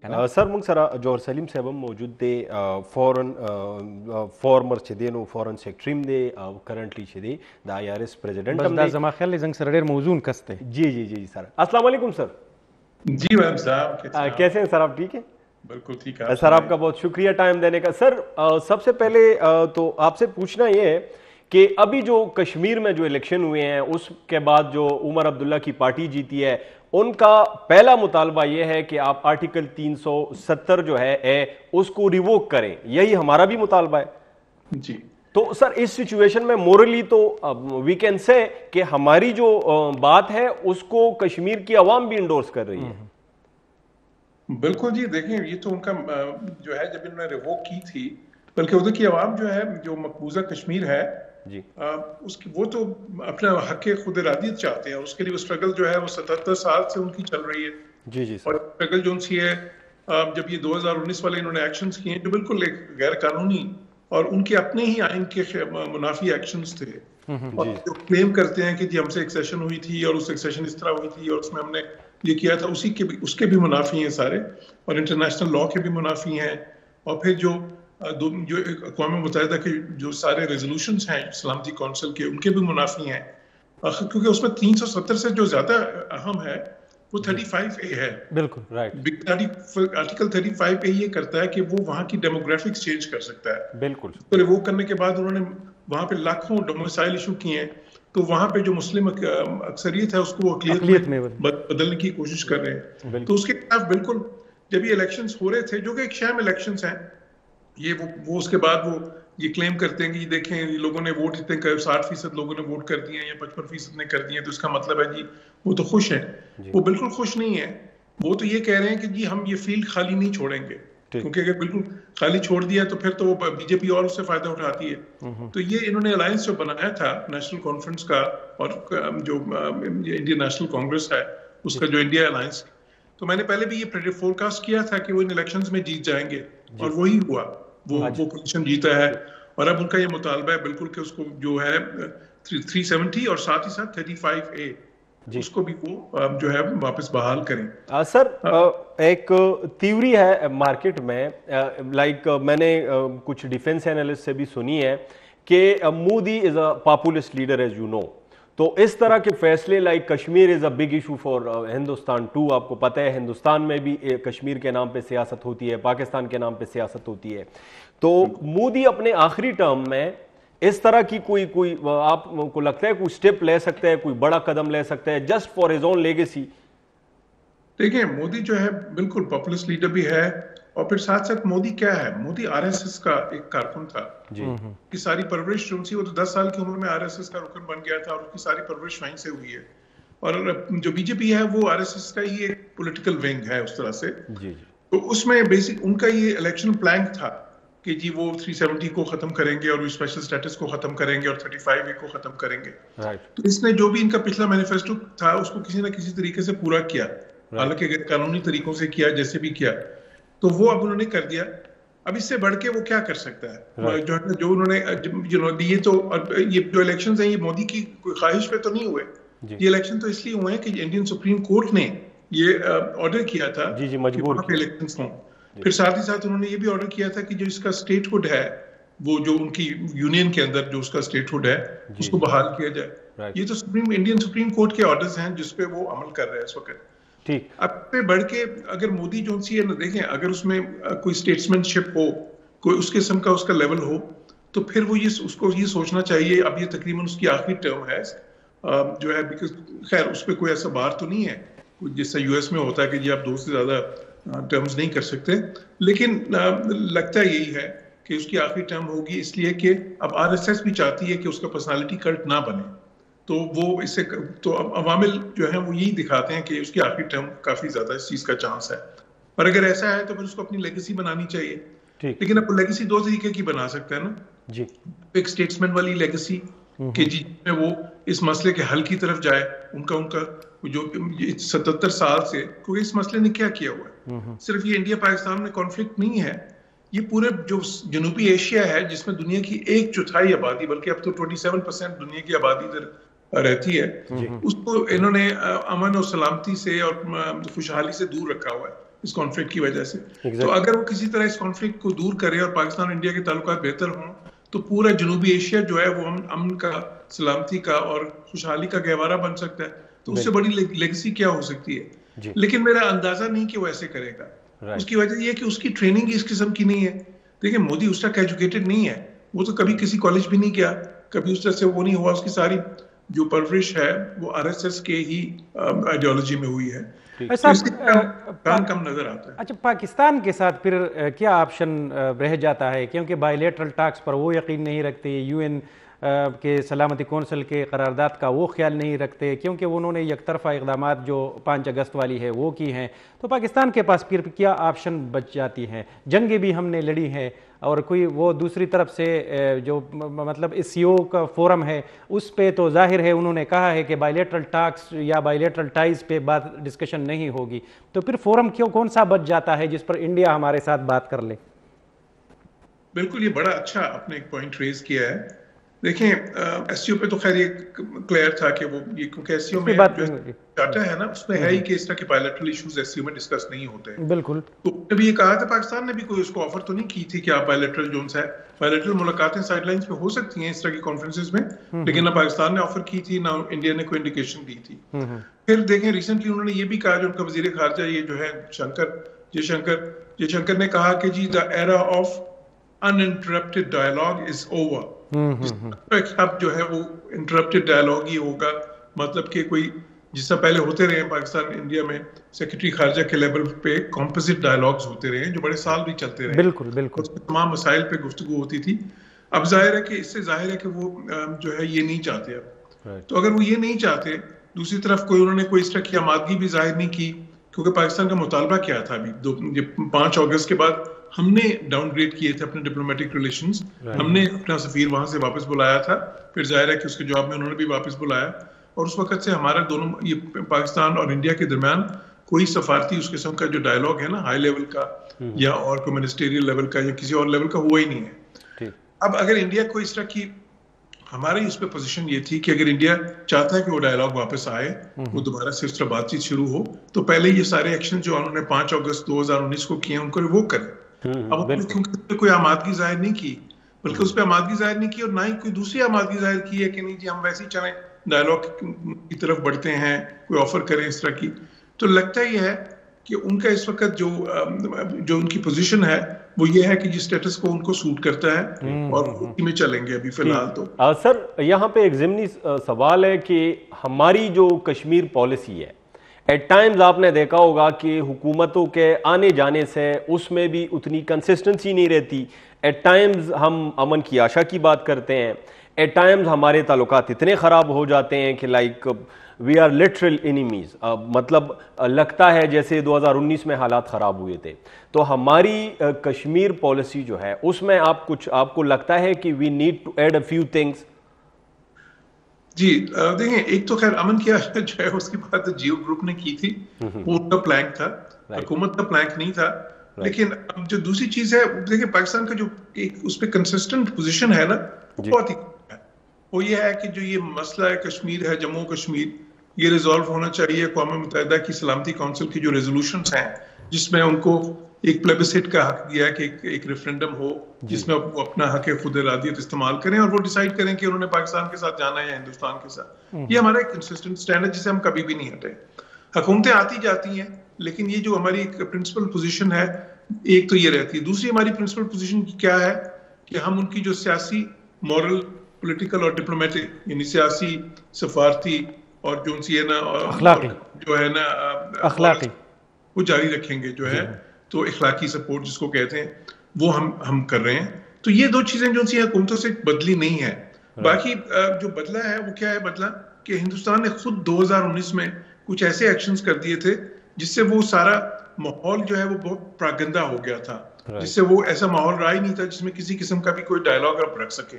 है ना। सर मुंग सरा जोर सलीम साहब मौजूद दे फॉरेन फॉर्मर छदे नो फॉरेन सेक्रेटरी दे करंटली छदे द आईआरएस प्रेसिडेंट बस हम दा दे जमा ख्याल जंग सर डेर मौजून कस्ते। जी जी जी सर अस्सलाम वालेकुम सर। जी वैम साहब कैसे हैं आप? कैसे हैं सर आप? ठीक है बिल्कुल ठीक है। आप सर, आपका बहुत शुक्रिया टाइम देने का। सर सबसे पहले तो आपसे पूछना ये है कि अभी जो कश्मीर में जो इलेक्शन हुए हैं उसके बाद जो उमर अब्दुल्ला की पार्टी जीती है, उनका पहला मुतालबा यह है कि आप आर्टिकल 370 जो है उसको रिवोक करें। यही हमारा भी मुतालबा है। जी तो सर इस सिचुएशन में मोरली तो वी कैन से कि हमारी जो बात है उसको कश्मीर की आवाम भी इंडोर्स कर रही है। बिल्कुल जी, देखिए ये तो उनका जो है जब इन्होंने रिवोक की थी, बल्कि उधर की आवाम जो है जो मकबूजा कश्मीर है जी उसकी वो तो अपना हक खुद इरादियत चाहते हैं और उसके लिए वो स्ट्रगल जो है वो 77 साल से उनकी चल रही है। जी जी सर। और स्ट्रगल जो उनकी है जब ये 2019 वाले इन्होंने एक्शंस किए जो बिल्कुल एक गैर कानूनी और उनके अपने ही आइन के मुनाफी एक्शंस थे और जो क्लेम करते हैं कि जी हमसे एक्सेशन हुई थी और उस एक्सेशन इस तरह हुई थी और उसमें हमने ये किया था, उसके भी मुनाफी हैं सारे और इंटरनेशनल लॉ के भी मुनाफी हैं। और फिर जो अक़वाम मुत्तहिदा के जो सारे रेजोल्यूशंस हैं सलामती कौंसिल के, उनके भी मुनाफी हैं क्योंकि उसमें 370 से जो ज्यादा अहम है वो 35A है। बिल्कुल राइट। आर्टिकल 35A ये करता है कि वो वहाँ की डेमोग्राफिक्स चेंज कर सकता है। बिल्कुल। तो रिवोक करने के बाद उन्होंने वहाँ पे लाखों डोमिसाइल इशू किए हैं, तो वहाँ पे जो मुस्लिम अक्सरियत है उसको अक़लियत में बदलने की कोशिश कर रहे हैं। तो उसके खिलाफ बिल्कुल जब ये इलेक्शंस हो रहे थे जो कि एक शैम इलेक्शंस हैं, ये वो उसके बाद वो ये क्लेम करते हैं कि देखें ये लोगों ने वोट इतने 60% लोगों ने वोट कर दिए या 55% ने कर दिए, तो इसका मतलब है जी वो तो खुश हैं। वो बिल्कुल खुश नहीं है। वो तो ये कह रहे हैं कि जी हम ये फील्ड खाली नहीं छोड़ेंगे, क्योंकि अगर बिल्कुल खाली छोड़ दिया तो फिर तो वो बीजेपी और उससे फायदा उठाती है। तो ये इन्होंने अलायंस जो बनाया था नेशनल कॉन्फ्रेंस का और जो इंडियन नेशनल कांग्रेस है उसका जो इंडिया अलायंस, तो मैंने पहले भी ये फोरकास्ट किया था कि वो इन इलेक्शंस में जीत जाएंगे और वही हुआ। वो पोजीशन जीता है और अब उनका ये मुतालबा है बिल्कुल कि उसको जो है 370 और साथ ही साथ 35A उसको भी वो जो है वापस बहाल करें। सर एक थ्योरी है मार्केट में, लाइक मैंने कुछ डिफेंस एनालिस्ट से भी सुनी है कि Modi is a populist leader as you know. तो इस तरह के फैसले like Kashmir is a big issue for Hindustan too. आपको पता है हिंदुस्तान में भी कश्मीर के नाम पे सियासत होती है, पाकिस्तान के नाम पे सियासत होती है। तो मोदी अपने आखिरी टर्म में इस तरह की कोई आपको लगता है कोई स्टेप ले सकता है, कोई बड़ा कदम ले सकता है just for his own legacy? देखिए मोदी जो है बिल्कुल पॉपुलिस्ट लीडर भी है और फिर साथ साथ मोदी क्या है, मोदी आरएसएस का एक कारकुन था जी। की सारी परवरिश जो वो तो 10 साल की उम्र में आरएसएस का रुकन बन गया था और उसकी सारी परवरिश वहीं से हुई है। और जो बीजेपी है वो आरएसएस का ही एक पॉलिटिकल विंग है उस तरह से जी। तो उसमें बेसिक उनका ये इलेक्शन प्लान था कि जी वो 370 को खत्म करेंगे और स्पेशल स्टेटस को खत्म करेंगे और 35A को खत्म करेंगे। तो इसने जो भी इनका पिछला मैनिफेस्टो था उसको किसी ना किसी तरीके से पूरा किया, हालांकि कानूनी तरीकों से किया, जैसे भी किया, तो वो अब उन्होंने कर दिया। अब इससे बढ़ के वो क्या कर सकता है? जो उन्होंने ये तो ये जो इलेक्शंस हैं ये मोदी की कोई ख्वाहिश पे तो नहीं हुए। ये इलेक्शन तो इसलिए हुए हैं कि इंडियन सुप्रीम कोर्ट ने ये ऑर्डर किया था जी मजबूर इलेक्शंस हों। फिर साथ ही साथ उन्होंने ये भी ऑर्डर किया था कि जो इसका स्टेटहुड है, वो जो उनकी यूनियन के अंदर जो उसका स्टेटहुड है उसको बहाल किया जाए। ये तो इंडियन सुप्रीम कोर्ट के ऑर्डर्स हैं जिसपे वो अमल कर रहे हैं इस वक्त। ठीक, अब पे बढ़ के अगर मोदी जो सी है ना देखें, अगर उसमें कोई स्टेट्समैनशिप हो, कोई उस किस्म का उसका लेवल हो, तो फिर वो उसको ये सोचना चाहिए। अब ये तकरीबन उसकी आखिरी टर्म है जो है, बिकॉज खैर उस पर कोई ऐसा बार तो नहीं है जैसा यूएस में होता है कि जी आप 2 से ज्यादा टर्म्स नहीं कर सकते, लेकिन लगता यही है कि उसकी आखिरी टर्म होगी, इसलिए कि अब आरएसएस भी चाहती है कि उसका पर्सनालिटी कल्ट ना बने। तो वो इससे तो अवामिल जो है वो यही दिखाते हैं कि उसकी आखिरी टर्म काफी ज्यादा इस चीज का चांस है। और अगर ऐसा है तो फिर उसको अपनी लेगेसी बनानी चाहिए। लेकिन अब लेगेसी 2 तरीके की बना सकता है ना जी। एक स्टेट्समैन वाली लेगेसी कि जी में वो इस मसले के हल की तरफ जाए, उनका जो 77 साल से, क्योंकि इस मसले ने क्या किया हुआ है, सिर्फ ये इंडिया पाकिस्तान में कॉन्फ्लिक्ट नहीं है, ये पूरे जो जनूबी एशिया है जिसमें दुनिया की 1/4 आबादी, बल्कि अब तो 27% दुनिया की आबादी इधर रहती है, उसको इन्होंने अमन और सलामती से और खुशहाली से दूर रखा हुआ है। इस कॉन्फ्लिक्ट की वजह से। तो अगर वो किसी तरह इस कॉन्फ्लिक्ट को दूर करे और पाकिस्तान और इंडिया के ताल्लुकात बेहतर हों तो पूरा जनूबी एशिया जो है वो अमन का, सलामती का और खुशहाली का गहवारा बन सकता है। तो उससे बड़ी लेगेसी क्या हो सकती है? लेकिन मेरा अंदाजा नहीं कि वो ऐसे करेगा। उसकी वजह यह है कि उसकी ट्रेनिंग इस किस्म की नहीं है। देखिए मोदी उस तक एजुकेटेड नहीं है, वो तो कभी किसी कॉलेज भी नहीं गया, कभी उस तरह से वो नहीं हुआ। उसकी सारी जो परवरिश है वो आरएसएस के ही आइडियोलॉजी में हुई है। ऐसा कम नजर आता है। अच्छा, पाकिस्तान के साथ फिर क्या ऑप्शन रह जाता है? क्योंकि बायलैटरल टॉक्स पर वो यकीन नहीं रखते, यूएन के सलामती कौंसिल के करारदाद का वो ख्याल नहीं रखते, क्योंकि उन्होंने एकतरफा इक़दामात जो 5 अगस्त वाली है वो की हैं। तो पाकिस्तान के पास फिर क्या ऑप्शन बच जाती हैं? जंगें भी हमने लड़ी हैं और कोई वो दूसरी तरफ से जो मतलब इस सीओ का फोरम है उस पे तो जाहिर है उन्होंने कहा है कि बायलैटरल टॉक्स या बायलैटरल टाइज पे बात डिस्कशन नहीं होगी। तो फिर फोरम क्यों कौन सा बच जाता है जिस पर इंडिया हमारे साथ बात कर ले? बिल्कुल, ये बड़ा अच्छा आपने एक पॉइंट रेज किया है। देखें एससीओ पे तो खैर ये क्लियर था कि वो ये क्योंकि एससीओ में जो डाटा है ना उसमें है ही कि इस तरह के बायलैटरल इश्यूज एससीओ में डिस्कस नहीं होते हैं। बिल्कुल। तो अभी ये कहा था पाकिस्तान ने भी कोई उसको ऑफर तो नहीं की थी कि आप बायलैटरल जोन है, बायलैटरल मुलाकातें साइडलाइंस पे हो सकती हैं इस तरह की कॉन्फ्रेंसेस में, लेकिन ना पाकिस्तान ने ऑफर की थी ना इंडिया ने कोई इंडिकेशन दी थी। फिर देखें रिसेंटली उन्होंने ये भी कहा, जो उनका वजीर खारजा ये जो है जयशंकर ने कहा कि जी the era of uninterrupted dialogue is over. अब जो है वो इंटरप्टेड डायलॉग ही होगा, मतलब कि कोई जिस तरह पहले होते रहे पाकिस्तान इंडिया में सेक्रेटरी खारजा के लेवल पे कॉम्पोजिट डायलॉग्स होते रहे जो बड़े साल भी चलते रहे। बिल्कुल बिल्कुल। तमाम मसाइल पे गुफ्तगू होती थी। अब जाहिर है कि इससे जाहिर है कि वो जो है ये नहीं चाहते अब। तो अगर वो ये नहीं चाहते, दूसरी तरफ कोई उन्होंने कोई इस तरह की आमादगी भी जाहिर नहीं की, क्योंकि पाकिस्तान का मुतालबा क्या था अभी 5 अगस्त के बाद हमने डाउनग्रेड किए थे अपने डिप्लोमेटिक रिलेशंस, हमने अपना सफीर वहां से वापस बुलाया था, फिर जाहिर है कि उसके जवाब में उन्होंने भी वापस बुलाया, और उस वक्त से हमारा दोनों ये पाकिस्तान और इंडिया के दरमियान कोई सफारती उस किस्म का जो डायलॉग है ना हाई लेवल का या और कोई मिनिस्टेरियल लेवल का या किसी और लेवल का हुआ ही नहीं है। अब अगर इंडिया को इस तरह की, हमारी उस पर पोजीशन ये थी कि अगर इंडिया चाहता है कि वो डायलॉग वापस आए, वो दोबारा से उस तरह बातचीत शुरू हो, तो पहले ये सारे एक्शन जो उन्होंने 5 अगस्त 2019 को किए उनको रिवोक करें। अब क्योंकि कोई आमादगी जाहिर नहीं की, बल्कि उस पर आमादगी जाहिर नहीं की और ना ही कोई दूसरी आमादगी जाहिर की है कि नहीं जी हम वैसे ही चलें, डायलॉग की तरफ बढ़ते हैं, कोई ऑफर करें इस तरह की। तो लगता ही है कि उनका इस वक्त जो उनकी पोजीशन है वो ये है कि जिस स्टेटस को उनको सूट करता है और उसी में चलेंगे अभी फिलहाल। तो सर यहाँ पे एक ज़िमनी सवाल है कि हमारी जो कश्मीर पॉलिसी है, एट टाइम्स आपने देखा होगा कि हुकूमतों के आने जाने से उसमें भी उतनी कंसिस्टेंसी नहीं रहती। एट टाइम्स हम अमन की आशा की बात करते हैं, एट टाइम्स हमारे ताल्लुकात इतने ख़राब हो जाते हैं कि like we are literal enemies. मतलब लगता है जैसे 2019 में हालात ख़राब हुए थे। तो हमारी कश्मीर पॉलिसी जो है उसमें आपको लगता है कि we need to add a few things? जी देखिए, एक तो खैर अमन की आशा जो है उसकी बात जियो ग्रुप ने की थी, वो उनका प्लान था, हुकूमत का प्लान नहीं था। लेकिन अब जो दूसरी चीज है, देखिए पाकिस्तान का जो एक उस पर कंसिस्टेंट पोजीशन है ना, बहुत ही है। वो ये है कि जो ये मसला है कश्मीर है, जम्मू कश्मीर, ये रिजॉल्व होना चाहिए। अक़वाम मुत्तहिदा की सलामती काउंसिल की जो रेजोल्यूशंस हैं, जिसमें उनको एक प्लेबिसिट का हक दिया है कि एक रेफरेंडम हो जिसमें वो अपना हक खुद इरादियत इस्तेमाल करें और वो डिसाइड करें कि उन्होंने पाकिस्तान के साथ जाना है या हिंदुस्तान के साथ। ये हमारा एक कंसिस्टेंट स्टैंड है जिसे हम कभी भी नहीं हटे। हुकूमतें आती जाती हैं, लेकिन ये जो हमारी एक प्रिंसिपल पोजीशन है, एक तो ये रहती है। दूसरी हमारी प्रिंसिपल पोजीशन क्या है कि हम उनकी जो सियासी, मॉरल, पॉलिटिकल और डिप्लोमेटिक, यानी सियासी, सफारती और जो उनसी है ना जो है ना अखलाकी, वो जारी रखेंगे जो है। तो इखलाकी सपोर्ट जिसको कहते हैं, वो हम कर रहे हैं। तो ये दो चीजें जो सी हुकूमतों से बदली नहीं है। बाकी जो बदला है वो क्या है? बदला कि हिंदुस्तान ने खुद 2019 में कुछ ऐसे एक्शंस कर दिए थे जिससे वो सारा माहौल जो है वो बहुत प्रागंदा हो गया था, जिससे वो ऐसा माहौल रहा ही नहीं था जिसमें किसी किस्म का भी कोई डायलॉग आप रख सके।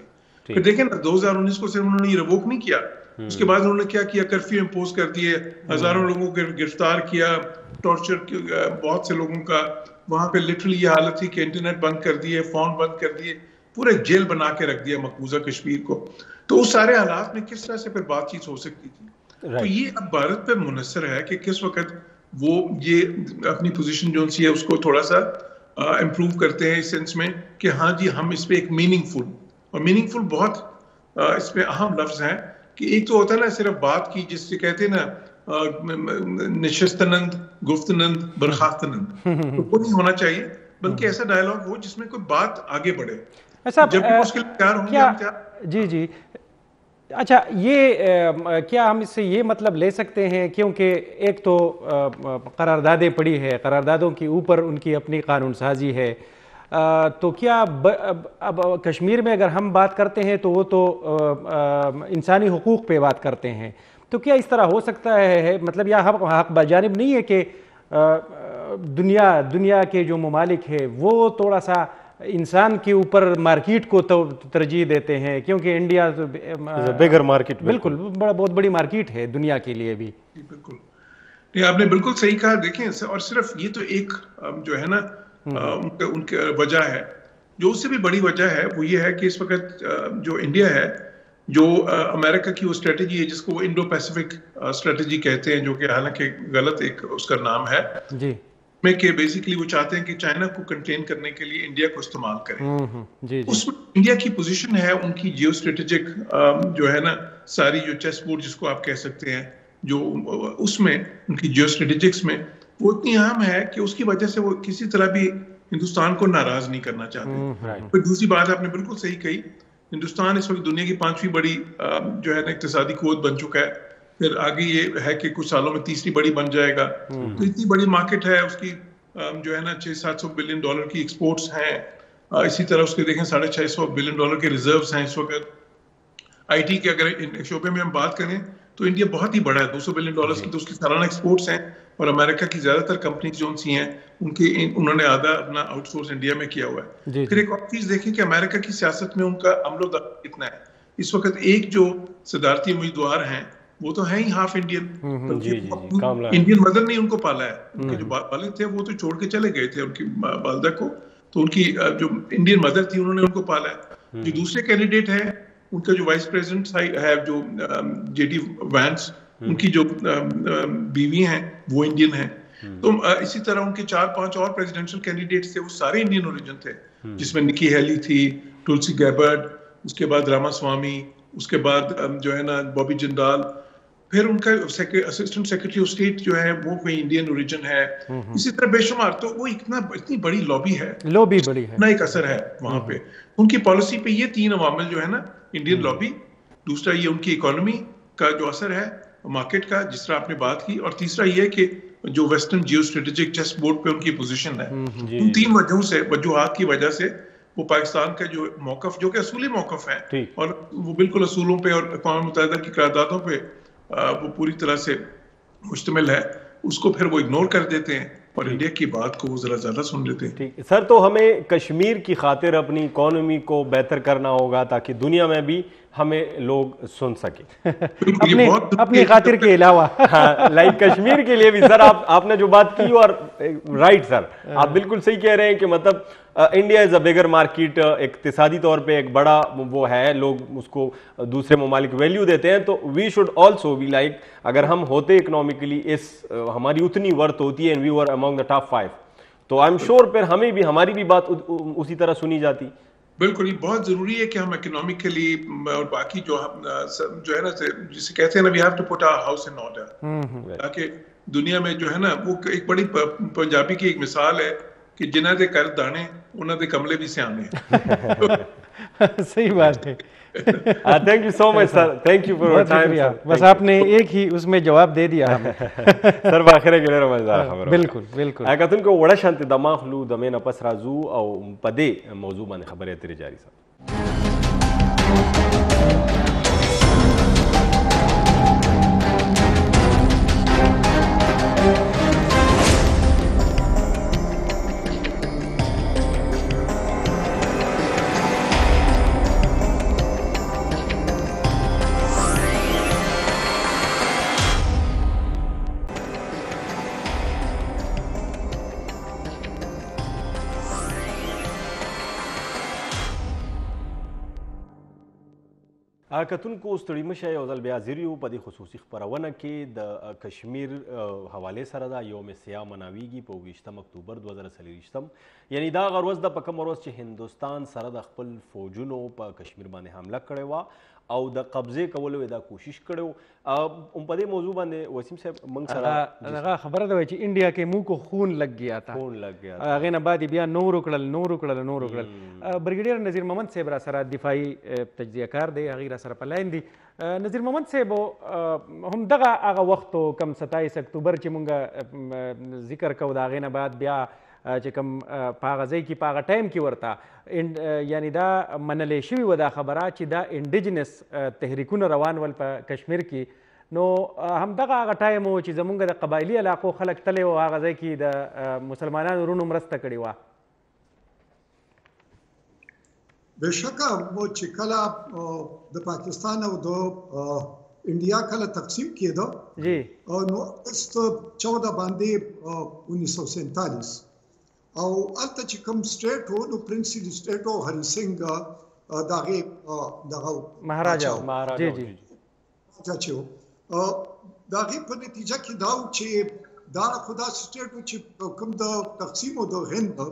फिर देखें ना, 2019 को सिर्फ उन्होंने रिवोक नहीं किया, उसके बाद उन्होंने क्या किया? कर्फ्यू इम्पोज कर दिए, हजारों लोगों को गिरफ्तार किया, टॉर्चर बहुत से लोगों का। वहां पे लिटरली ये हालत थी कि इंटरनेट बंद कर दिए, फोन बंद कर दिए, पूरे जेल बना के रख दिया मकबूजा कश्मीर को। तो उस सारे हालात में किस तरह से फिर बातचीत हो सकती थी? तो ये अब भारत पे मुनसर है कि किस वक्त वो ये अपनी पोजीशन जो सी है उसको थोड़ा सा इम्प्रूव करते हैं इस सेंस में कि हाँ जी हम इस पे एक मीनिंगफुल बहुत इस पे अहम लफ्ज हैं कि एक तो होता है ना सिर्फ बात की जिससे कहते हैं ना निशस्तनंद गुफ्तनंद बर्खास्तनंद तो वो नहीं होना चाहिए बल्कि ऐसा डायलॉग हो जिसमें कोई बात आगे बढ़े। ऐसा जब भी उसके लिए तैयार होंगे हम तैयार। जी अच्छा ये क्या हम इससे ये मतलब ले सकते हैं क्योंकि एक तो करारदादें पड़ी है, करारदादों के ऊपर उनकी अपनी कानून साजी है, तो क्या अब कश्मीर में अगर हम बात करते हैं तो वो तो इंसानी हुकूक पे बात करते हैं, तो क्या इस तरह हो सकता है मतलब यह हक बजानिब नहीं है कि दुनिया के जो ममालिक है वो थोड़ा सा इंसान के ऊपर मार्केट को तो तरजीह देते हैं क्योंकि इंडिया बिगर मार्केट बिल्कुल बहुत बड़ी मार्केट है दुनिया के लिए भी। बिल्कुल नहीं, आपने बिल्कुल सही कहा। देखें और सिर्फ ये तो एक जो है ना उनके वजह है, जो उससे भी बड़ी वजह है वो ये है कि इस वक्त जो इंडिया है, जो अमेरिका की वो स्ट्रेटेजी है जिसको वो इंडो पैसिफिक स्ट्रेटेजी कहते हैं, जो कि हालांकि गलत एक उसका नाम है जी, में कि बेसिकली वो चाहते हैं कि चाइना को कंटेन करने के लिए इंडिया को इस्तेमाल करें। जी। उसमें इंडिया की पोजीशन है, उनकी जियो स्ट्रेटेजिक जो है ना सारी जो चेस बोर्ड जिसको आप कह सकते हैं, जो उसमें उनकी जियो स्ट्रेटेजिक्स में वो इतनी अहम है कि उसकी वजह से वो किसी तरह भी हिंदुस्तान को नाराज नहीं करना चाहते। फिर दूसरी बात आपने बिल्कुल सही कही, हिंदुस्तान इस वक्त दुनिया की 5वीं बड़ी जो है ना इक्तिसादी कुव्वत बन चुका है, फिर आगे ये है कि कुछ सालों में 3री बड़ी बन जाएगा। तो इतनी बड़ी मार्केट है उसकी, जो है ना $600-700 बिलियन की एक्सपोर्ट्स हैं। इसी तरह उसके देखें $650 बिलियन के रिजर्व्स हैं इस वक्त। आईटी के अगर शोबे में हम बात करें तो इंडिया बहुत ही बड़ा है, $200 बिलियन की तो उसकी सालाना एक्सपोर्ट्स हैं, और अमेरिका की ज्यादातर कंपनी जो सी हैं उन्होंने आधा अपना आउटसोर्स इंडिया में किया हुआ है। फिर एक और चीज देखें कि अमेरिका की सियासत में उनका अमलो दखल कितना है। इस वक्त एक जो सदारती उम्मीदवार हैं वो तो है ही हाफ इंडियन, इंडियन मदर ने उनको पाला है, उनके जो वालिद थे वो तो छोड़ के चले गए थे उनकी वालदा को, तो उनकी जो इंडियन मदर थी उन्होंने उनको पाला है। जो दूसरे कैंडिडेट है उनका जो वाइस प्रेसिडेंट है जो जेडी वैंस, उनकी जो बीवी हैं वो इंडियन है। तो इसी तरह उनके 4-5 और प्रेसिडेंशियल कैंडिडेट्स थे, वो सारे इंडियन ओरिजिन थे, जिसमें निकी हेली थी, तुलसी गैबर्ड, उसके बाद रामास्वामी, उसके बाद जो है ना बॉबी जिंदाल, फिर उनका असिस्टेंट सेक्रेटरी ऑफ स्टेट जो है वो कोई इंडियन ओरिजिन है। इसी तरह बेशुमार, तो वो इतनी बड़ी लॉबी बड़ी है ना, एक असर है वहां पे उनकी पॉलिसी पे। ये 3 अवामिल जो है ना, इंडियन लॉबी, दूसरा ये उनकी इकोनॉमी का जो असर है मार्केट का जिस तरह आपने बात की, और तीसरा ये है कि जो western geo strategic chess board पे उनकी पोजीशन है। उन 3 वजहों से, वजूहात की वजह से वो पाकिस्तान का जो मौकफ, जो कि असूली मौकफ है और वो बिल्कुल असूलों पे और अक़वाम मुत्तहिदा की करारदादों पे वो पूरी तरह से मुश्तमिल है, उसको फिर वो इग्नोर कर देते हैं और इंडिया की बात को वो जरा ज्यादा सुन लेते हैं। ठीक सर, तो हमें कश्मीर की खातिर अपनी इकोनॉमी को बेहतर करना होगा ताकि दुनिया में भी हमें लोग सुन सके अपनी खातिर के अलावा। हाँ, लाइक कश्मीर के लिए भी सर आपने जो बात की, और राइट सर, आप बिल्कुल सही कह रहे हैं कि मतलब इंडिया इज अ बिगर मार्केट, इक्तिसादी तौर पे एक बड़ा वो है, लोग उसको दूसरे ममालिक वैल्यू देते हैं, तो we should also be like, अगर हम होते इकोनॉमिकली हमारी उतनी वर्थ होती है and we were among the top 5, तो आई एम श्योर फिर हमें भी हमारी भी बात उसी तरह सुनी जाती। बिल्कुल, ये बहुत जरूरी है कि हम इकोनॉमिकली और बाकी जो है ना, जिसे कहते हैं ना, we have to put our house in order, ताकि दुनिया में जो है ना, वो एक बड़ी पंजाबी की एक मिसाल है कि जिन्हां दे कर दाने उन्हां दे कमले भी सियाने। सही बात है। Thank you so much sir, thank you for your time. बस आपने एक ही उसमें जवाब दे दिया हमें। सर बाखिर के लिए मजेदार खबर। बिल्कुल बिल्कुल। आकतुन को वड़ा शांति दमाखलू दमे नपस राजू और पदे मौजू माने खबर है तेरे जारी साहब। کتونکو ستړي مشه یو ځل بیا حاضر یو په دې خصوصي خپرونه کې د کشمیر حوالې سره دا یوم سیاه مناویږي په 20 اکتوبر 2023 یعنی دا هغه ورځ ده په کومه ورځ چې هندوستان سره د خپل فوجونو په کشمیر باندې حمله کړې وه او د قبضې کولو دا کوشش کړو په دې موضوع باندې وسیم صاحب موږ سره هغه خبره ده چې انډیا کې موږ کو خون لګ گیا تھا هغې نه بعد بیا نور وکړل برګیډیر نذیر محمد صاحب را سره دفاعي تجزیه کار دی هغې را سره په لاین دي نذیر محمد صاحب هم دغه هغه وخت کم 27 اکتوبر چې مونږ ذکر کوو د هغې نه بعد بیا چې کوم په هغه ځای کې په هغه ټایم کې ورته یعنی دا منلی شوي وه دا خبره چې دا انډیجنس تحریکونه روان ول په کشمیر کې نو همدغه هغه ټایم و چې زمونږ د قبایلي علاقو خلک تللی و هغه ځای کې د مسلمانانو ورونو مرسته کړې وه بېشکه و چې کله د پاکستان او د انډیا کله تقسیم کېده جی نو اگست 14 باندې 1947 او هلته چې کوم سټیټ و نو پرنسلي سټیټ و هری سنګ د هغې دغه مهاراجا جی جی چې و د هغې په نتیجه کې دا و چې دا خو داسې سټیټ و چې کوم د تقسیم و د هند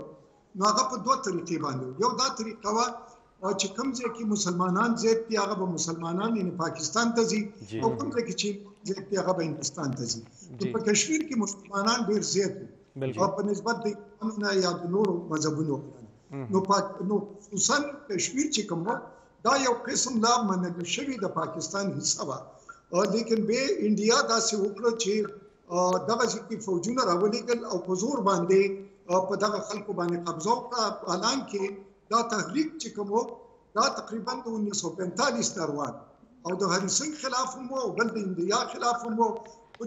نو هغه په دوه طریقې باندې یو دا طریقه وه چې کوم ځای کې مسلمانان زیات دي هغه به مسلمانان یعنې پاکستان ته ځي او کوم ځای کې چې زیات دي هغه به هندوستان ته ځي په کشمیر کې مسلمانان ډېر زیات دي او په نسبت د ایرانونه یا د نورو مذهبونو نو خصوصا کشمیر چې کوم دا یو قسم لا منل شوي د پاکستان حصه وه لیکن بیا انډیا داسې وکړه چې دغه ځای کې فوجونه راولېږل او په زور باندې په دغه خلکو باندې قبضه وکړه حالانکې دا تحریک چې کوم دا تقریبا د 1945 نه روان او د هری سنګ خلاف هم او بل د انډیا خلاف هم او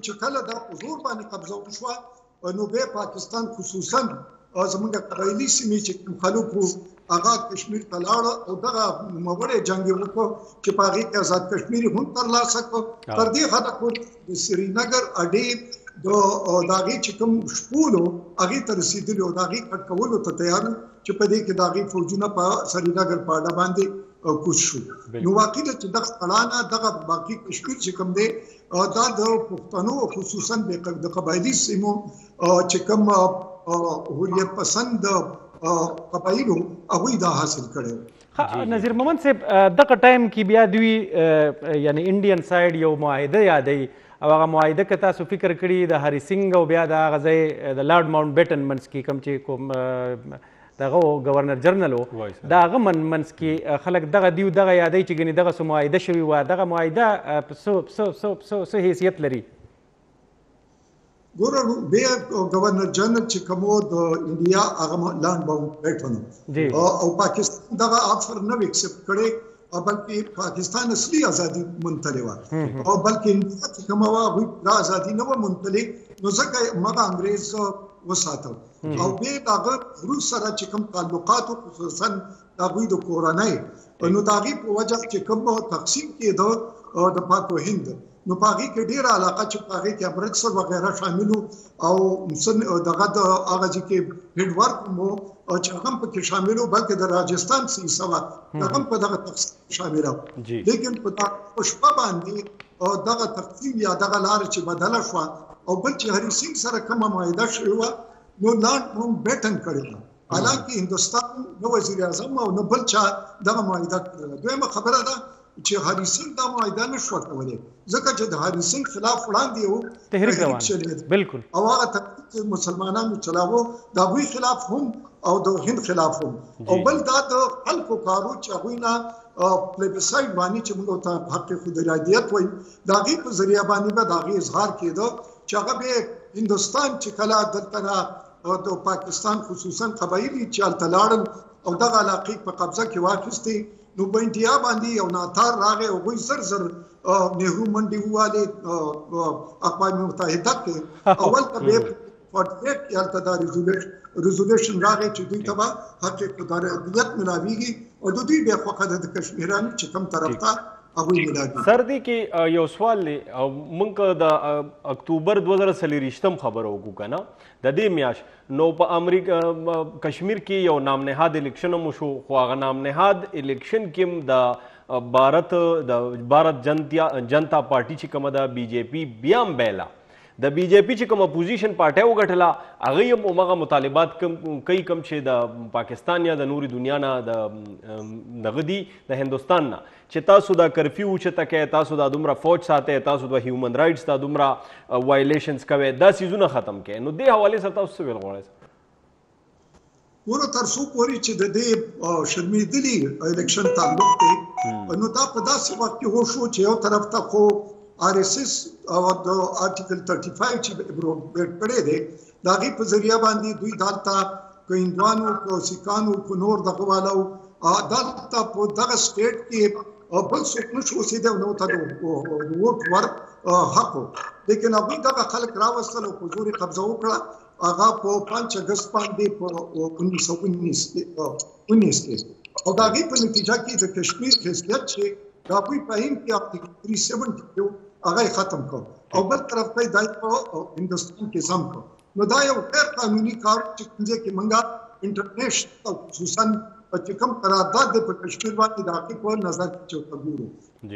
چې کله دا په زور باندې قبضه وشوه نو بیا پاکستان خصوصا زمونږ قبایلي سیمې چې کوم خلک وو هغه کشمیر ته لاړه او دغه نوموړی جنګ یې وکړ چې په هغې کې آزاد کشمیر یې هم ترلاسه کړ تر دې حده پورې د سرینګر اډې د هغې چې کوم شپون و هغې ته رسېدلي او د هغې کټ کولو ته تیار چې په دې کې د هغې فوجونه په سرینګر په اډه باندې کوز شو نو واقع ده چې دغه اړانه دغه باقي کشمیر چې کوم دی دا د پښتنو خصوصا د قبایلي سیمو چې کوم هویت پسند قبایلو هغوی دا حاصل کړی نذیر محمد صاحب دغه ټایم کې بیا دوی یعنی انډین سایډ یو معاهده یادوي او هغه معاهده که تاسو فکر کړي د هری سنګ او بیا د هغه ځای د لارډ ماونټ بیټن منځ کې کوم چې کوم دغه گورنر جنرال و د هغه منځ کې خلک دغه دیو دغه یادوي چې ګنې دغه څه معاهده شوې وه دغه معاهده څه حیثیت لري ګوره بیا گورنر جنرال چې کوم د انډیا هغه لارډ ماونټ بیټن او پاکستان دغه آفر نه اکسپټ کړی بلکې پاکستان اصلي ازادي منتلې وه او بلکې انډیا چې کومه وه هغوی دا ازادي نه وه منتلې نو ځکه مغه انګرېز وساتو او بیا د هغه روس سره چې کوم تعلقات خصوصا د هغوی د کورنۍ نو د هغې په وجه چې کوم تقسیم کېده د پاک و هند نو په هغې کې ډېره علاقه چې په هغې کې امرتسر وغیره شامل او دغه د هغه ځای کې هیډ ورک مو چې هغه هم پکې شامل و بلکې د راجستان څه حصه وه هغه هم په دغه تقسیم شامله وه لیکن په شپه باندې دغه تقسیم یا دغه لاره چې بدله شوه او بل چې هری سنګ سره کومه معاهده شوې وه نو لارډ ماونټ بیټن کړې وه حالانکې هندوستان نه وزیر اعظم او نه بل چا دغه معاهده کړې وه دویمه خبره ده چې هری سنګ دا معاهده نه شوه کولی ځکه چې د هری سنګ خلاف وړاندې یو تحریک روان بالکل او هغه تحریک مسلمانانو چلاوه د هغوی خلاف هم او د هند خلاف هم او بل دا د خلکو کارو چې هغوی نه پلیبسایډ باندې چې موږ ته حق خودارادیت وایي د هغې په ذریعه باندې به د هغې اظهار کېده چې هغه به هندوستان چې کله دلته نه د پاکستان خصوصا قبایلي چې هلته لاړل او دغه علاقې په قبضه کې واخیستې نو په انډیا باندې یو ناتار راغی هغوی زر زر نهرو منډې ووالې اقوام متحده کې اول ته بیا 48 کې هلته دا ریزولوشن راغی چې دوی ته به حق خودارادیت ملاویږي او د دوی بیا خوښه ده د کشمیرانو چې کوم طرف ته سر دی کې یو سوال دی موږ د اکتوبر 2023 خبره وکړو که نه د دې میاشت نو په امریکا کشمیر کې یو نام نهاد الیکشن هم وشو خو هغه نام نهاد الیکشن کې هم د भारत जनता पार्टी ची कम द बीजेपी बियाम बेला द बीजेपी ची कम अपोजिशन पार्टी वगठला अगय मगा मुतालिबात कई कम छे द पाकिस्तान या द नूरी दुनिया ना द नगदी द हिंदुस्तान ना چې تاسو دا کرفیو چې تکه تاسو دا دومره فوج ساتي تاسو د هیومن رائټس دا دومره وایلیشنز کوي دا سيزونه ختم کړي نو د حواله سره تاسو ویل غواړئ ورو تر څو پورې چې د دې شرمېدلي الیکشن تعلق دی نو دا په داسې وخت کې وشو چې یو طرف ته خو آر اس اس او د آرټیکل 35 چې بروډ کړی دی دا غي په ذریعہ باندې دوی دالتا کویندوانو کو سکانو کو نور دغه والو دالتا په دغه سټیټ کې بل څوک نشو سیده نو ته ووټ ور حق لیکن هغه دغه خلک راوستل او په زور قبضه وکړه هغه په 5 اگست باندې په 1919 کې او دا غي په نتیجه کې د کشمیر حیثیت چې دا په پاین کې اپ 370 هغه ختم کړ او بل طرف ته دای په هندستان کې سم کړ نو دا یو غیر قانوني کار چې څنګه کې منګه انټرنیشنل خصوصا چې کوم قرارداد په کشمیر باندې د حقیقت په نظر کې چوکا ګورو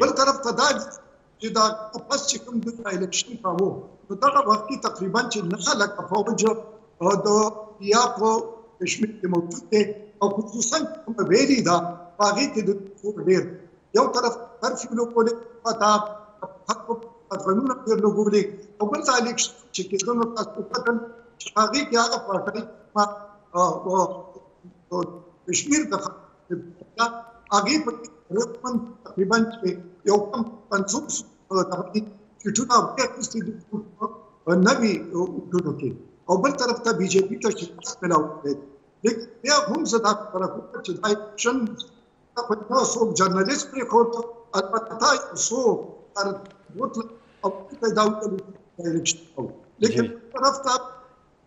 بل طرف ته دا چې دا پس چې کوم د الیکشن کاوه نو دا وخت کې تقریبا چې نه لکه فوج او د یا په کشمیر کې موجود دي او خصوصا کوم ویری دا هغه کې د ډیر یو طرف هر فیلو کوله پتا حق قانون پر لګولې او بل ځای چې کېدنو تاسو پتن چې هغه کې هغه پټای او کشمیر د هغه په رقم تقریبا یو کم 500 د چټونه په کې نوی وګړو کې او بل طرف ته بي جي پي ته چې ملاو دی لیکن بیا هم زدا پر چې دای شن په تاسو جرنالست پر کوټ البته سو تر وټل او په داوته ډایرکشن لیکن طرف ته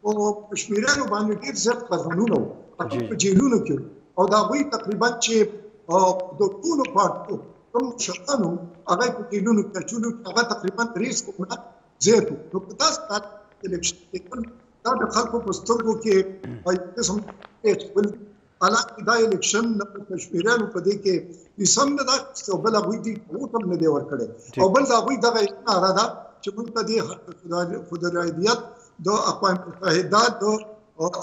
او کشمیرانو باندې ډیر زیات قانونونه په جیلونو کې او دا وی تقریبا چې د ټولو پارټو کوم شتانو هغه په جیلونو کې چې هغه تقریبا 30 کومه زیاتو نو په تاسو الیکشن کې دا د خلکو په سترګو کې په قسم ول علاقه دا الیکشن په کشمیرانو په دې کې سم نه دا څو بل غوي دي او تم نه دی ور کړی او بل دا غوي دغه اراده ده چې موږ ته دې خودرایدیت د اقوام متحده د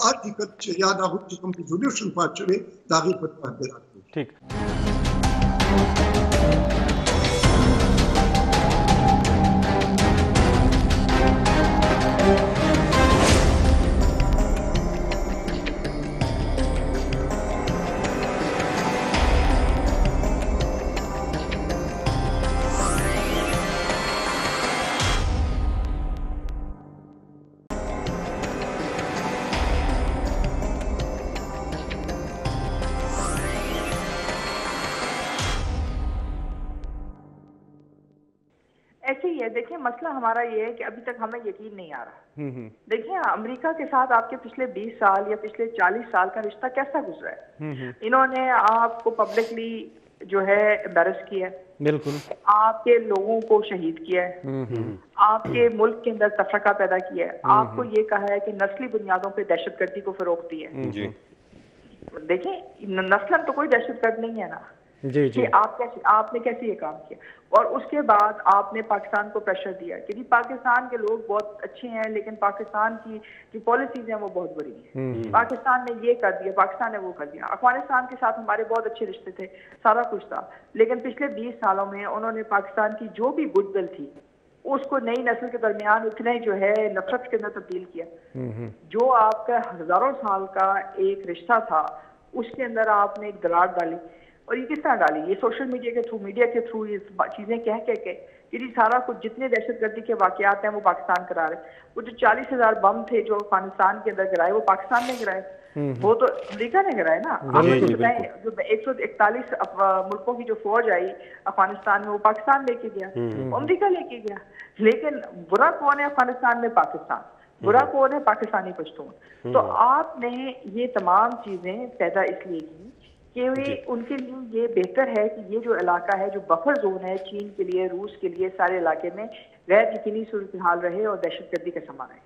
آرټیکل چې یاد هغه چې کوم ریزولوشن پاتې دا غي په تاریخ ٹھیک ऐसे ही है। देखिए मसला हमारा ये है कि अभी तक हमें यकीन नहीं आ रहा। देखिए अमेरिका के साथ आपके पिछले 20 साल या पिछले 40 साल का रिश्ता कैसा गुजरा है। इन्होंने आपको पब्लिकली जो है एम्बैरस किया है, बिल्कुल आपके लोगों को शहीद किया है, आपके मुल्क के अंदर तफरका पैदा किया है, आपको ये कहा है कि नस्ली बुनियादों पे दहशतगर्दी को फरोग दी है। देखिए नस्लन तो कोई दहशतगर्द नहीं है ना जी जी। कि आपने कैसे ये काम किया। और उसके बाद आपने पाकिस्तान को प्रेशर दिया कि पाकिस्तान के लोग बहुत अच्छे हैं लेकिन पाकिस्तान की जो पॉलिसीज हैं वो बहुत बुरी हैं। पाकिस्तान ने ये कर दिया, पाकिस्तान ने वो कर दिया। अफगानिस्तान के साथ हमारे बहुत अच्छे रिश्ते थे, सारा कुछ था, लेकिन पिछले 20 सालों में उन्होंने पाकिस्तान की जो भी गुडविल थी उसको नई नस्ल के दरमियान उतना ही जो है नफरत के अंदर तब्दील किया। जो आपका हजारों साल का एक रिश्ता था उसके अंदर आपने एक दरार डाली। और ये किस तरह डाली? ये सोशल मीडिया के थ्रू, मीडिया के थ्रू ये चीजें कह के कि जी सारा कुछ जितने दहशतगर्दी के वाकयात हैं वो पाकिस्तान करा रहे। वो जो 40,000 बम थे जो अफगानिस्तान के अंदर गिराए वो पाकिस्तान ने गिराए, वो तो अमेरिका ने गिराए ना। जो 141 मुल्कों की जो फौज आई अफगानिस्तान में वो पाकिस्तान लेके गया, अमेरिका लेके गया। लेकिन बुरा कौन है अफगानिस्तान में? पाकिस्तान। बुरा कौन है? पाकिस्तानी पश्तून। तो आपने ये तमाम चीजें पैदा इसलिए की कि उनके लिए ये बेहतर है कि ये जो इलाका है जो बफर जोन है चीन के लिए, रूस के लिए, सारे इलाके में गैर यकीनी सूरत हाल रहे और दहशतगर्दी का समा रहे।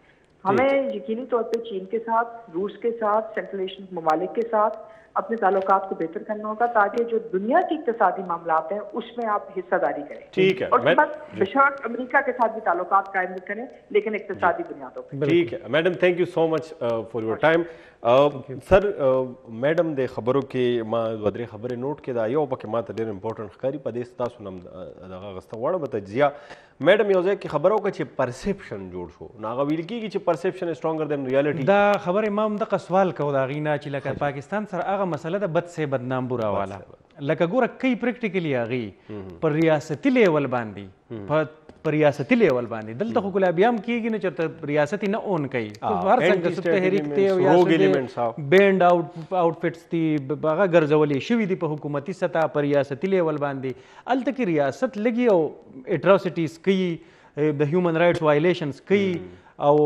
हमें यकीनी तौर पे चीन के साथ, रूस के साथ, सेंट्रल एशियन ममालिक के साथ अपने ताल्लुकात को बेहतर करना होगा, ताकि जो दुनिया के इक्तिसादी मामलात हैं उसमें आप हिस्सेदारी करें। ठीक है, और उसके बाद बेशक अमेरिका के साथ भी ताल्लुकात कायम करें, लेकिन इक्तिसादी बुनियादों पर। ठीक है madam, thank you so much for your time. Sir madam दे खबरों के मां वदरे खबरें नोट के दा यो पके मां ढेर इंपॉर्टेंट खकारी पदेस तासु नम दगा गस्ता वड़ बतजिया मैडम योजे की खबरों का चे परसेप्शन जोड़ शो नागा विलकी की चे परसेप्शन स्ट्रॉन्गर देन रियलिटी दा खबर इमाम द सवाल को दा गीना ची लका पाकिस्तान सर आगा मसला द बद से बदनाम बुरा वाला लका गोरा कई प्रैक्टिकली आगी पर रियासती लेवल बांधी पर रियासती लेवल बांधी दलता को गुलाबियाम कीगी न चरता रियासती न ओन कई हर संग सुत तहरीक ते या बैंड आउटफिट्स थी बागा गरजवली शिवी दी पे हुकूमती सतह पर रियासती लेवल बांधी अल तक रियासत लगी ओ एट्रोसिटीज कई द ह्यूमन राइट्स वायलेशंस कई او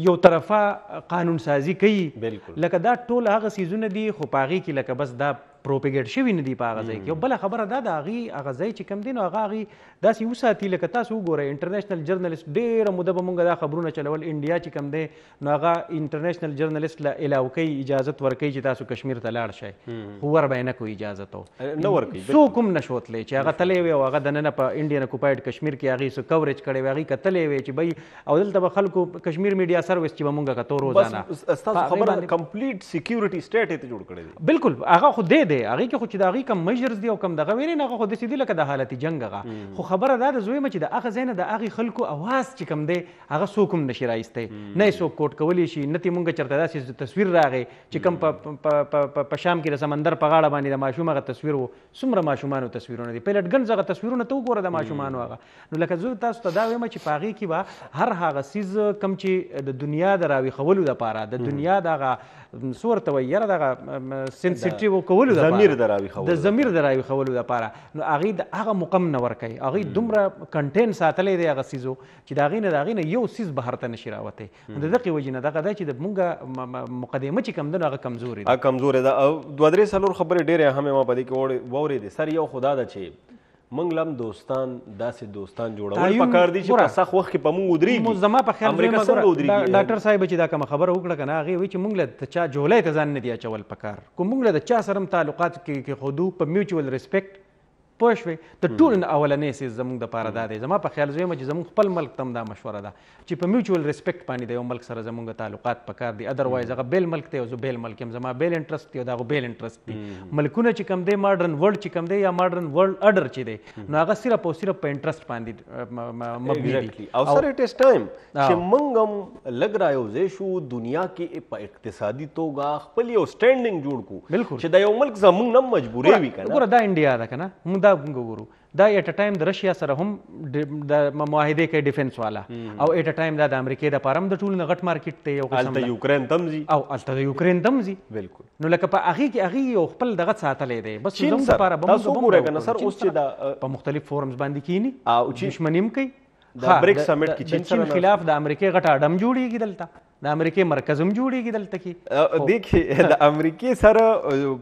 یو طرفه قانون سازی کوي لکه دا ټول هغه سیزونه دي خو پاغي کې لکه بس دا پروپاګیټ شوی نه دی په هغه ځای کې. بل خبره دا د هغه ځای چې کم دی نو هغه داسې وساتي لکه تاسو وګورئ انټرنیشنل جرنالست ډېره موده به مونږ دا خبرونه چلول انډیا چې کم دی نو هغه انټرنیشنل جرنالست له علاوه کوي اجازت ورکوي چې تاسو کشمیر ته لاړ شئ خو ور به نه کوي اجازت نه ورکوي څوک هم نه شوتلی چې هغه تللی وي او هغه دننه په انډین اکوپاید کشمیر کې هغې څه کوریج کړی وي هغې کتلی وي چې بهی او دلته به خلکو کشمیر میډیا سروس چې به مونږ کتو روزانه ستاسو خبره کمپلیټ سکیورټي سټیټ ته جوړ کړی دی بالکل هغه خو دی هغې کې خو چې د هغې کم میجرز دي او کم دغه ویلې نه هغه خو داسې دي لکه د حالتي جنګ هغه خو خبره دا ده زویمه چې د هغه ځای نه د هغې خلکو اواز چې کم دی هغه څوک هم نشي رایستی نه یې څوک کوټ کولی شي نه ترې مونږ چېرته داسې تصویر راغی چې کوم په شام کې د سمندر په غاړه باندې د ماشوم هغه تصویر و څومره ماشومانو تصویرونه دي پیلټ ګنز هغه تصویرونه ته وګوره د ماشومانو هغه نو لکه زه تاسو ته دا وایم چې په هغې کې به هر هغه څیز کوم چې د دنیا د راویښولو دپاره د دنیا دغه څه ورته وایي یاره دغه سینسیټیو کولو دپاره د ضمیر د راویښولو دپاره نو هغې د هغه مقم نه ورکوي هغې دومره کنټین ساتلی دی هغه څیزو چې د هغې نه یو څیز بهر ته نشي راوتی نو د دغې وجې نه دغه دی چې د مونږ مقدمه چې کم ده نو هغه کمزورې ده کمزورې ده او دوه درې څلور خبرې ډېرې اهمې ما په دې کې واورېدې سر یو خو دا ده چې موږ لم دوستان داسې دوستان جوړول پکار دي چې په سخت وخت کې په موږ ودرېږي زما په خیال امریکا څنګه ودرېږي ډاکټر صاحب چې دا کومه خبره وکړه که نه هغې وایي چې موږ له د چا جولۍ ته ځان نه دی اچول پکار که موږ له د چا سره هم تعلقات کې ښودو په میوچول ریسپیکټ پوه شوې د ټولو نه اولنی څیز زموږ دپاره دا دی زما په خیال زه وایم چې زموږ خپل ملک ته هم دا مشوره ده چې په میوچول ریسپیکټ باندې د یو ملک سره زموږ تعلقات پکار دي ادروایز هغه بیل ملک دی او زه بیل ملک یم زما بیل انټرسټ دی او د هغو بیل انټرسټ دي ملکونه چې کوم دی ماډرن ورلډ چې کوم دی یا ماډرن ورلډ اډر چې دی نو هغه صرف او صرف په انټرسټ باندې مبني دي او سر اټ از ټایم چې موږ هم لګ رایوځی شو دنیا کې په اقتصادي توګه خپل یو سټینډینګ جوړ کړو بالکل چې دا یو ملک زموږ نه مجبورې وي که نه ګوره دا انډیا ده که نه موږ دا ګورو دا ایټ ا ټایم د رشیا سره هم د معاهدې کوي ډیفنس والا او ایټ ا ټایم دا د امریکې دپاره هم د ټولو نه غټ مارکیټ دی یو قسم هلته یوکرین تم ځي او هلته د یوکرین تم ځي بالکل نو لکه په هغې کې هغې یو خپل دغه ساتلی دی بس چین سر تاسو وګورئ که نه سر اوس چې دا په مختلف فورمز باندې کینی او دشمني هم کوي د بریکس سمیټ کې چین خلاف د امریکې غټ اډم جوړېږي دلته د امریکې مرکز هم جوړېږي دلته کې دیکھئے د امریکې سره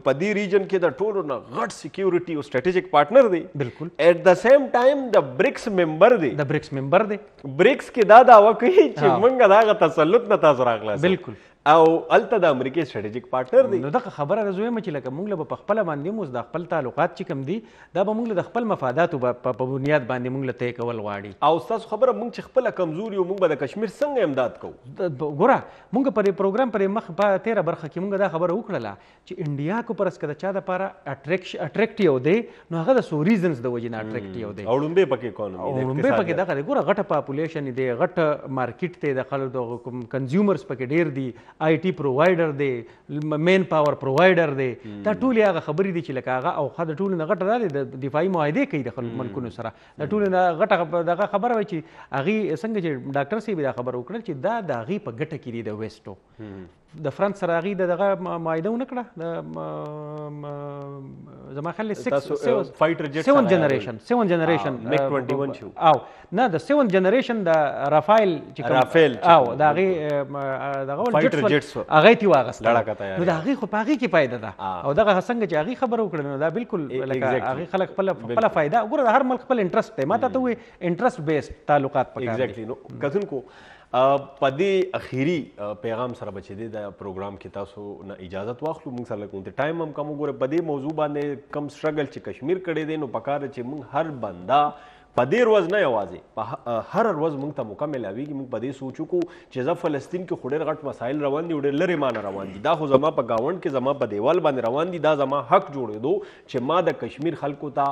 په دې ریجن کې د ټولو نه غټ سکیورټي او سټریټیجک پارټنر دی بالکل ایٹ د سیم ټایم د بریکس ممبر دی د بریکس ممبر دی بریکس کې دا دعوه کوي چې موږ د هغه تسلط نه تاسو راغلاست بالکل او الته د امریکای سټریټیجک پارټنر دی نو دغه خبره راځویم چې لکه موږ له په خپل باندې موږ د خپل تعلقات چې کم دي دا به موږ له خپل مفاداتو په بنیاد باندې موږ له طے کول غواړي او تاسو خبره موږ چې خپل کمزوري او موږ به د کشمیر څنګه امداد کوو ګوره موږ پر پروګرام پر مخ په 13 برخه کې موږ دا خبره وکړله چې انډیا کو پرس کده چا د لپاره اټریکټیو دی نو هغه د سو ریزنز د وجې نه اټریکټیو دی او لومبه پکې اکانومي دی لومبه پکې دغه ګوره غټه پاپولیشن دی غټ مارکیټ دی د خلکو د کنزیومرز پکې ډیر دي آی ټي پرووایډر دی مین پاور پرووایډر دی دا ټول هغه خبرې دي چې لکه هغه او خد ټول نه غټه ده د دفاعي معاهده کوي د خلکو ملکونو سره د ټول نه غټه دغه خبره وای چې هغه څنګه چې ډاکټر سی به دا خبر وکړل چې دا د هغه په ګټه کې دی د ویسټو د فرانس سره هغه دغه معاهده ونه کړه د زما خیال 6 فایټر جټ 7 جنریشن میک 21 شو او نه د 7 جنریشن د رافایل چې رافیل او د هغه دغه فایټر جټس هغه تی واغست لړاکه تیار نو د هغه خو پاغي کې فائدہ ده او دغه څنګه چې هغه خبر وکړنه دا بالکل لکه هغه خلک خپل فائدہ وګوره هر ملک خپل انټرست دی ماته ته وي انټرست بیس تعلقات پکاره ایگزیکټلی نو کتن کو پدې اخیری پیغام سره بچې د پروګرام کې تاسو نه اجازت واخلو موږ سره کوم ټایم هم کم وګوره پدې موضوع باندې کم سټرګل چې کشمیر کړي دي نو پکار چې موږ هر بندا پدې ورځ نه یوازې هر ورځ موږ ته موقع ملاویږي موږ پدې سوچو کو چې زه فلسطین کې خو ډېر غټ مسایل روان دي ډېر لرې مانه روان دي دا خو زما په گاونډ کې زما په دیوال باندې روان دي دا زما حق جوړېدو چې ما د کشمیر خلکو ته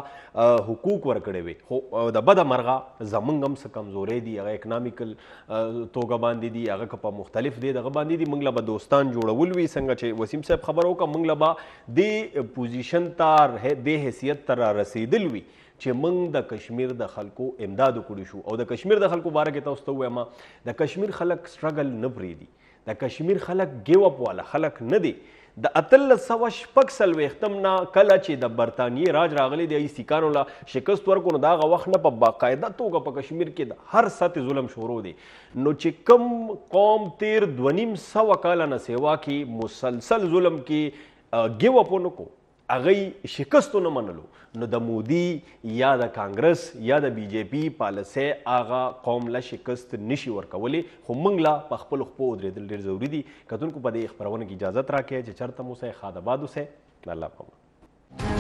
حقوق ورکړي وي خو د بده مرغه زمونږ هم څه کمزورۍ دي هغه اکنامیکل توګه باندې دي هغه په مختلف دی دغه باندې دي موږ له به دوستان جوړول وي څنګه چې وسیم صاحب خبر وکړه موږ له به دې پوزیشن ته دې حیثیت ته را رسېدل وي چې موږ د کشمیر د خلکو امداد وکړو شو او د کشمیر د خلکو باره کې تاسو ته ووایم د کشمیر خلک سټرګل نه پرېږدي د کشمیر خلک ګیو اپ والا خلک نه دي د 1846 نه کله چې د برطانیې راج راغلی دی سیکانو له شکست ورکړو نو د هغه وخت نه په باقاعده توګه په کشمیر کې د هر سطح ظلم شروع دی نو چې کوم قوم تیر 250 کاله نه سیوا کې مسلسل ظلم کې ګیو اپ ونکړو هغه شکست نه منلو نو د مودي یا د کانګرس یا د بی جے پی پالیسۍ هغه قوم له شکست نشي ورکولی خو موږ لا په خپلو خپو ودرېدل ډېر ضروري دي کتونکو په دې خپرونه کې اجازت راکړئ چې چېرته مو اوسئ ښاد آباد اوسئ الله پامان